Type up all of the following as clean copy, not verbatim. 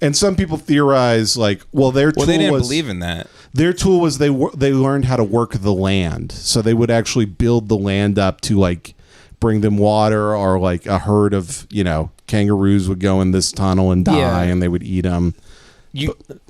And some people theorize like, their tool they didn't was, believe in that. Their tool was they learned how to work the land, so they would actually build the land up to like bring them water, or like a herd of kangaroos would go in this tunnel and die, and they would eat them.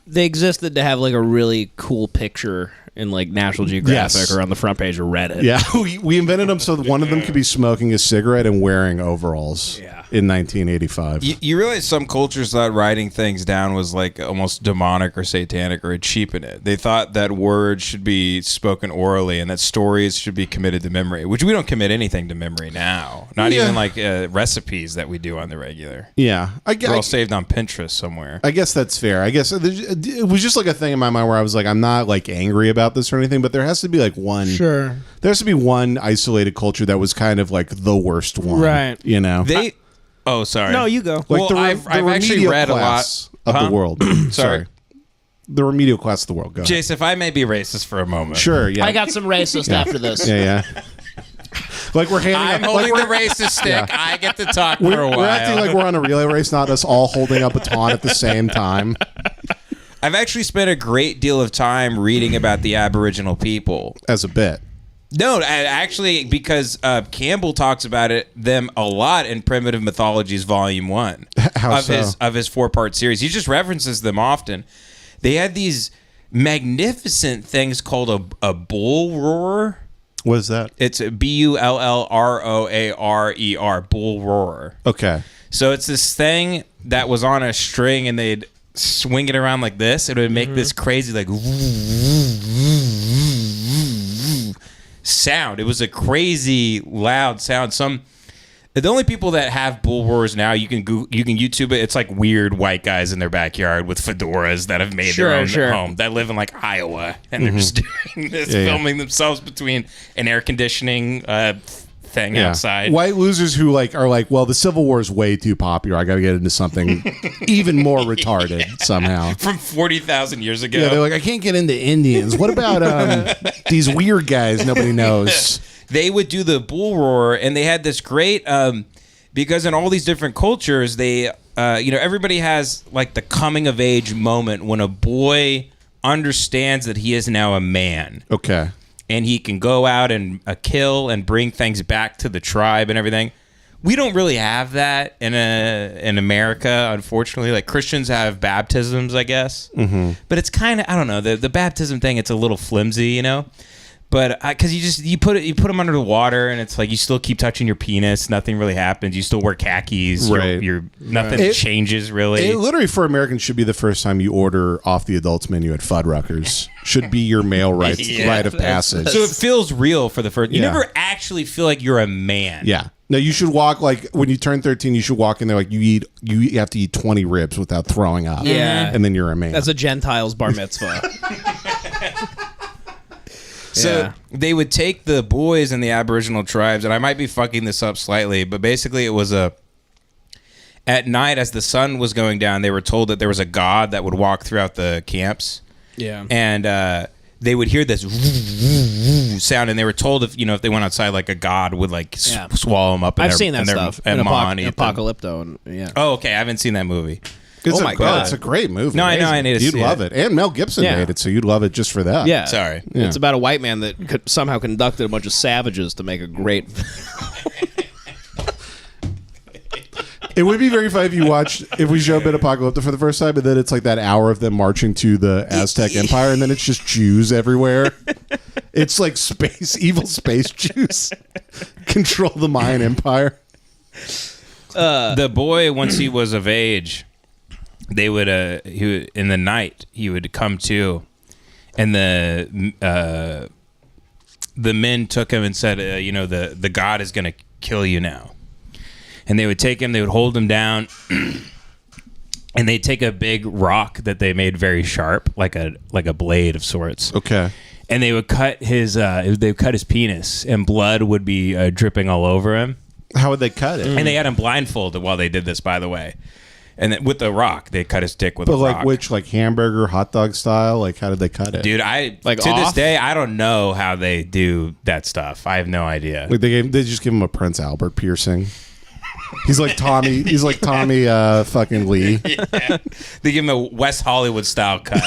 They existed to have like a really cool picture in like National Geographic or on the front page of Reddit. Yeah, we invented them so that one of them could be smoking a cigarette and wearing overalls. In 1985. You realize some cultures thought writing things down was like almost demonic or satanic, or it cheapened it. They thought that words should be spoken orally and that stories should be committed to memory, which we don't commit anything to memory now. Not even like recipes that we do on the regular. Yeah. They're all saved on Pinterest somewhere. I guess that's fair. I guess it was just like a thing in my mind where I was like, I'm not like angry about this or anything, but there has to be like one. Sure. There has to be one isolated culture that was kind of like the worst one. Right. Oh, sorry. No, you go. Like well, the I've actually read a lot of the world. Sorry. The remedial class of the world. Go ahead. Jace, if I may be racist for a moment. Sure, yeah. I got some racist after this. Yeah. Like we're handing I'm holding the racist stick. I get to talk for a while. We're acting like we're on a relay race, not us all holding up a baton at the same time. I've actually spent a great deal of time reading about the Aboriginal people. As a bit. No, actually, because Campbell talks about them a lot in Primitive Mythologies Volume 1 of his 4-part series. He just references them often. They had these magnificent things called a bull roar. What is that? It's a bullroarer, bull roar. Okay. So it's this thing that was on a string, and they'd swing it around like this. It would make this crazy like sound. It was a crazy loud sound. The only people that have bull roars now, you can YouTube it. It's like weird white guys in their backyard with fedoras that have made their own home, that live in like Iowa, and they're just doing this, filming themselves between an air conditioning thing outside. White losers who are like, well, the Civil War is way too popular. I got to get into something even more retarded somehow. From 40,000 years ago. Yeah, they're like, I can't get into Indians. What about these weird guys nobody knows? They would do the bull roar, and they had this great because in all these different cultures, they everybody has like the coming of age moment when a boy understands that he is now a man. Okay. And he can go out and kill and bring things back to the tribe and everything. We don't really have that in America, unfortunately. Like Christians have baptisms, I guess. Mm-hmm. But it's kind of, I don't know, the baptism thing, it's a little flimsy, But because you put them under the water, and it's like you still keep touching your penis. Nothing really happens. You still wear khakis. Right. Nothing changes really. It literally for Americans should be the first time you order off the adults menu at Fuddruckers. Should be your male rite of passage. So it feels real for the first. You never actually feel like you're a man. Yeah. No, you should walk like when you turn 13. You should walk in there like you have to eat 20 ribs without throwing up. Yeah. And then you're a man. That's a Gentile's bar mitzvah. So they would take the boys in the Aboriginal tribes, and I might be fucking this up slightly, but basically it was at night as the sun was going down, they were told that there was a god that would walk throughout the camps. Yeah. And they would hear this sound, and they were told if they went outside, like a god would like swallow them up. I've seen that stuff. In Apocalypto. Oh, okay. I haven't seen that movie. God, it's a great movie. No, I know. I need to see it. You'd love it. And Mel Gibson made it, so you'd love it just for that. Yeah. Sorry. Yeah. It's about a white man that somehow conducted a bunch of savages to make a great... It would be very funny if we show a bit Apocalypto for the first time, and then it's like that hour of them marching to the Aztec Empire, and then it's just Jews everywhere. It's like evil space Jews control the Mayan Empire. The boy, once he was of age, they would in the night he would come to, and the men took him and said, the god is going to kill you now. And they would take him, they would hold him down, and they'd take a big rock that they made very sharp, like a blade of sorts. Okay. And they would cut his penis, and blood would be dripping all over him. How would they cut it? And they had him blindfolded while they did this, by the way. And then with the rock, they cut his dick with a rock. But which, hamburger, hot dog style? Like, how did they cut it? Dude, this day, I don't know how they do that stuff. I have no idea. Like they just give him a Prince Albert piercing. He's like Tommy. He's like Tommy fucking Lee. Yeah. They give him a West Hollywood style cut.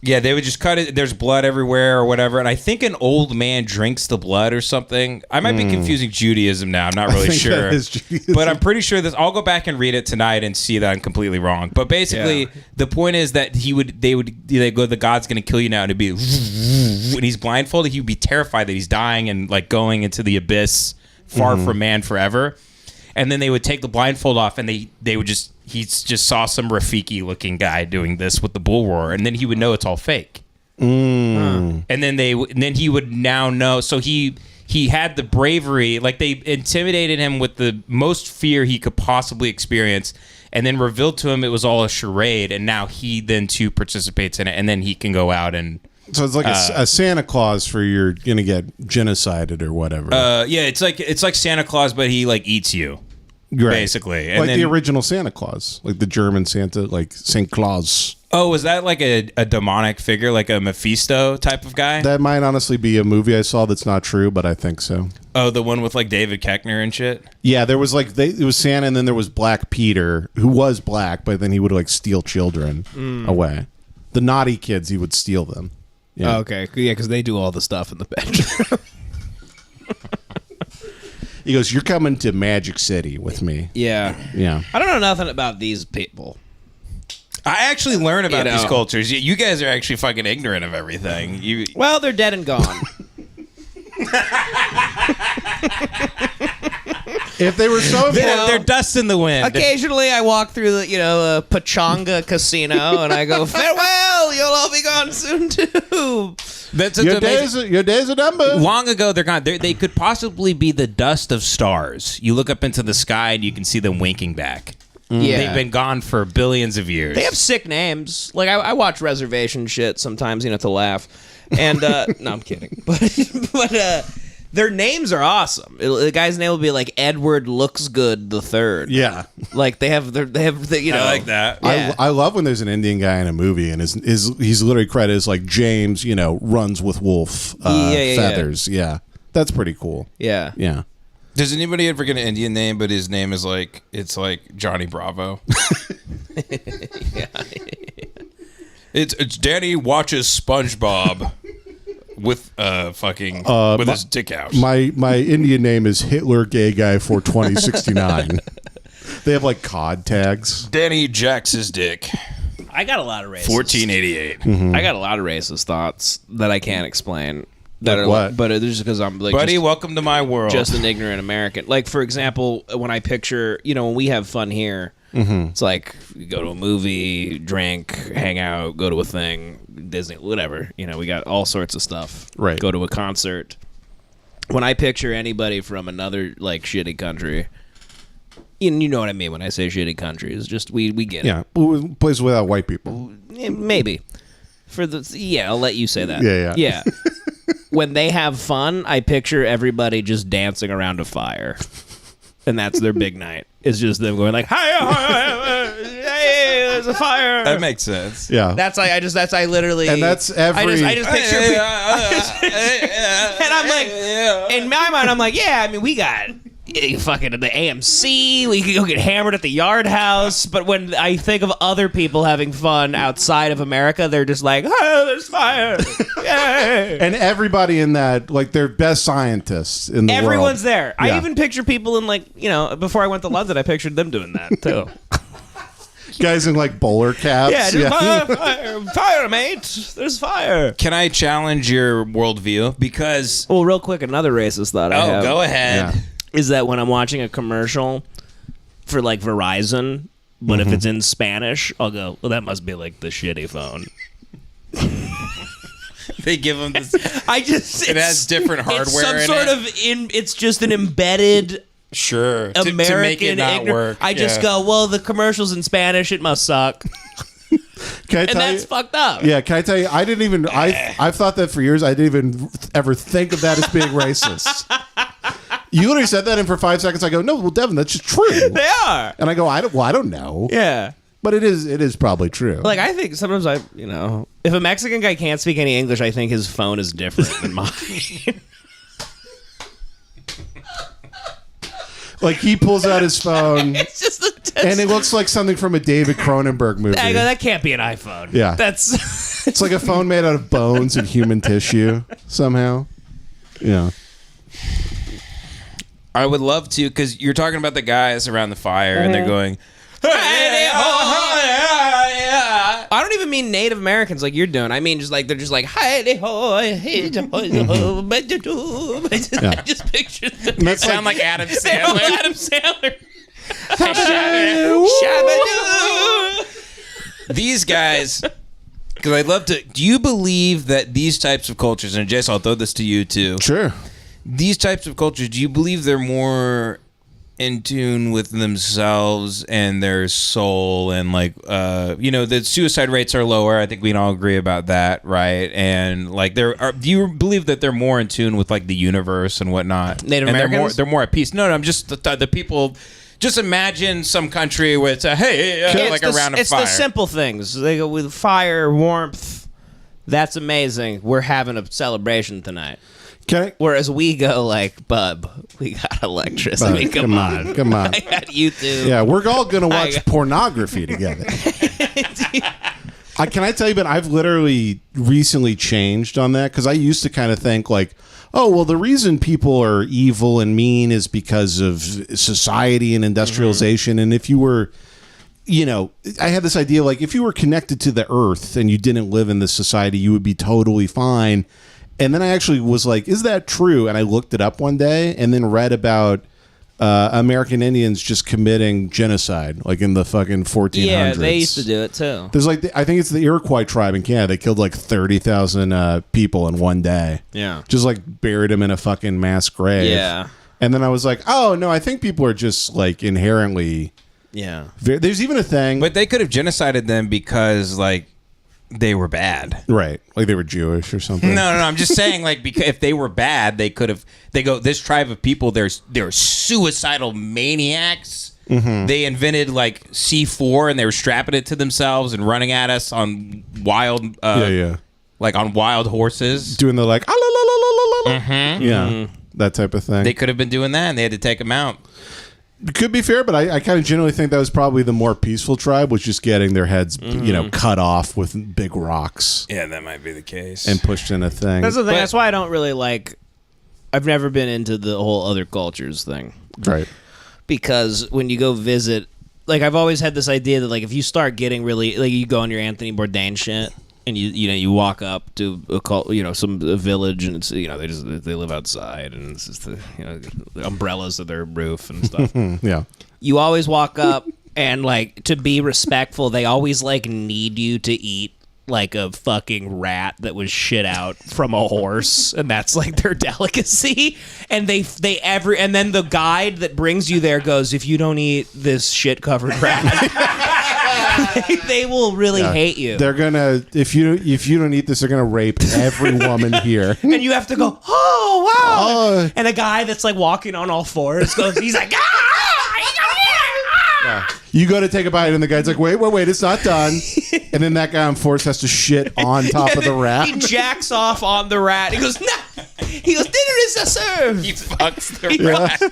Yeah, they would just cut it. There's blood everywhere or whatever. And I think an old man drinks the blood or something. I might be confusing Judaism now. I'm not really sure. That is Judaism. But I'm pretty sure this. I'll go back and read it tonight and see that I'm completely wrong. But basically, the point is that they go, the God's going to kill you now. And it'd be, when he's blindfolded, he'd be terrified that he's dying and like going into the abyss far from man forever. And then they would take the blindfold off and they would just, he just saw some Rafiki looking guy doing this with the bull roar, and then he would know it's all fake. And then then he would now know. So he had the bravery, like they intimidated him with the most fear he could possibly experience, and then revealed to him it was all a charade, and now he then too participates in it, and then he can go out and. So it's like a Santa Claus for you're gonna get genocided or whatever. Yeah, it's like Santa Claus, but he like eats you. Right. Basically. And like then, the original Santa Claus, like the German Santa, like St. Claus. Oh, was that like a demonic figure, like a Mephisto type of guy? That might honestly be a movie I saw that's not true, but I think so. Oh, the one with like David Koechner and shit? Yeah, there was like, it was Santa, and then there was Black Peter, who was black, but then he would like steal children away. The naughty kids, he would steal them. Yeah. Oh, okay. Yeah, because they do all the stuff in the bedroom. He goes, "You're coming to Magic City with me." Yeah. Yeah. I don't know nothing about these people. I actually learn about these cultures. You guys are actually fucking ignorant of everything. Well, they're dead and gone. If they were so important, they're dust in the wind. Occasionally, I walk through the, a Pachanga casino, and I go, "Farewell, you'll all be gone soon too." your days are numbered. Long ago, they're gone. They could possibly be the dust of stars. You look up into the sky, and you can see them winking back. Yeah. They've been gone for billions of years. They have sick names. Like, I watch reservation shit sometimes, to laugh. And, no, I'm kidding. But their names are awesome. The guy's name will be like Edward Looks Good the Third. Yeah. Like, they have I like that. Yeah. I love when there's an Indian guy in a movie and he's literally credited as like James, runs with wolf feathers. Yeah. That's pretty cool. Yeah. Yeah. Does anybody ever get an Indian name, but his name is like, it's like Johnny Bravo? Yeah. It's Danny watches SpongeBob with with his dick out. My Indian name is Hitler Gay Guy for 2069. They have like COD tags. Danny jacks his dick. I got a lot of racist. 1488. Mm-hmm. I got a lot of racist thoughts that I can't explain. That Like are what? But it's just because I'm like, Buddy, welcome to my world. just an ignorant American. Like, for example, when I picture, when we have fun here, it's like we go to a movie, drink, hang out, go to a thing, Disney, whatever. We got all sorts of stuff. Right. Go to a concert. When I picture anybody from another like shitty country, you know what I mean when I say shitty country. It's just we get it. Yeah. Places without white people. Maybe. I'll let you say that. Yeah. When they have fun, I picture everybody just dancing around a fire. And that's their big night. It's just them going like, "Hi, hey, there's a fire." That makes sense. Yeah. I literally. And that's every. I just picture. And I'm like, in my mind, I'm like, yeah, I mean, we got fucking the AMC. We could go get hammered at the Yard House. But when I think of other people having fun outside of America, they're just like, "Oh, there's fire!" Yay. And everybody in that, like, they're best scientists in the world. Everyone's there. Yeah. I even picture people in like, before I went to London, I pictured them doing that too. Guys in like bowler caps. Yeah, just fire, mate. There's fire. Can I challenge your worldview? Because Well, real quick, another racist thought I have. go ahead. Yeah. Is that when I'm watching a commercial for like Verizon, but if it's in Spanish, I'll go, well, that must be like the shitty phone. They give them this. It has different hardware It's some in sort it. of it's just an embedded Sure. American to make it not work. I just go, well, the commercial's in Spanish, it must suck. Can I And tell that's you? fucked up. Yeah, can I tell you? I didn't even. I've thought that for years. I didn't even ever think of that as being racist. You literally said that, and for 5 seconds, I go, "No, well, Devin, that's just true." They are. And I go, I don't know. Yeah. But it is probably true. Like, I think sometimes if a Mexican guy can't speak any English, I think his phone is different than mine. Like he pulls out his phone, It's just and it looks like something from a David Cronenberg movie. I go, that can't be an iPhone. Yeah. That's It's like a phone made out of bones and human tissue somehow. Yeah. I would love to, because you're talking about the guys around the fire, and they're going, I don't even mean Native Americans like you're doing. I mean just like they're just like I just picture them. they sound like Adam Sandler. Adam Sandler. These guys, because I'd love to. Do you believe that these types of cultures, and Jace, I'll throw this to you too. Sure. These types of cultures, do you believe they're more in tune with themselves and their soul, and like the suicide rates are lower? I think we can all agree about that, right? And like do you believe that they're more in tune with like the universe and whatnot? Native and Americans? they're more at peace. No, I'm just the people. Just imagine some country where it's like around a fire. It's the simple things. They go with fire, warmth. That's amazing. We're having a celebration tonight. Okay. Whereas we go like, bub, we got electricity. Come on. I got YouTube. Yeah, we're all gonna watch pornography together. Can I tell you? But I've literally recently changed on that, because I used to kind of think like, oh, well, the reason people are evil and mean is because of society and industrialization. And if you were, I had this idea like if you were connected to the earth and you didn't live in this society, you would be totally fine. And then I actually was like, is that true? And I looked it up one day and then read about American Indians just committing genocide, like in the fucking 1400s. Yeah, they used to do it too. There's like, I think it's the Iroquois tribe in Canada. They killed like 30,000 people in one day. Yeah. Just like buried them in a fucking mass grave. Yeah. And then I was like, oh, no, I think people are just like inherently. Yeah. There's even a thing. But they could have genocided them because like they were bad. Right. Like they were Jewish or something. No, I'm just saying, like, because if they were bad, they go, this tribe of people, they're suicidal maniacs. Mm-hmm. They invented, like, C4, and they were strapping it to themselves and running at us on wild, like, on wild horses. Doing the, like, Mm-hmm. Yeah, Mm-hmm. that type of thing. They could have been doing that, and they had to take them out. Could be fair, but I kind of generally think that was probably the more peaceful tribe, was just getting their heads, cut off with big rocks. Yeah, that might be the case. And pushed in a thing. That's the thing. That's why I don't really like. I've never been into the whole other cultures thing. Right. Because when you go visit, like I've always had this idea that like if you start getting really like you go on your Anthony Bourdain shit. And you walk up to a village, and it's they live outside, and it's just the umbrellas of their roof and stuff. Yeah. You always walk up, and like to be respectful, they always like need you to eat like a fucking rat that was shit out from a horse, and that's like their delicacy. And and then the guide that brings you there goes, if you don't eat this shit covered rat. They will really hate you. They're gonna if you don't eat this, they're gonna rape every woman here. And you have to go, oh wow! And a guy that's like walking on all fours goes, he's like, You go to take a bite, and the guy's like, wait, it's not done. And then that guy on force has to shit on top of the rat. He jacks off on the rat. He goes, nah. He goes, dinner is served. He fucks the rat in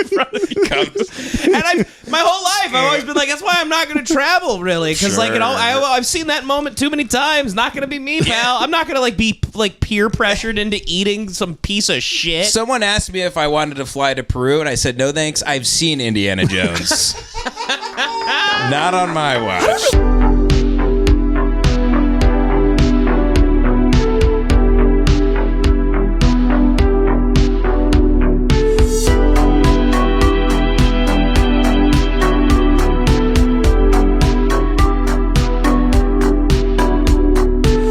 front of the comes. And my whole life, I've always been like, that's why I'm not going to travel, really. Because like, I've seen that moment too many times. Not going to be me, pal. I'm not going to like be like peer pressured into eating some piece of shit. Someone asked me if I wanted to fly to Peru, and I said, no thanks. I've seen Indiana Jones. Not on my watch.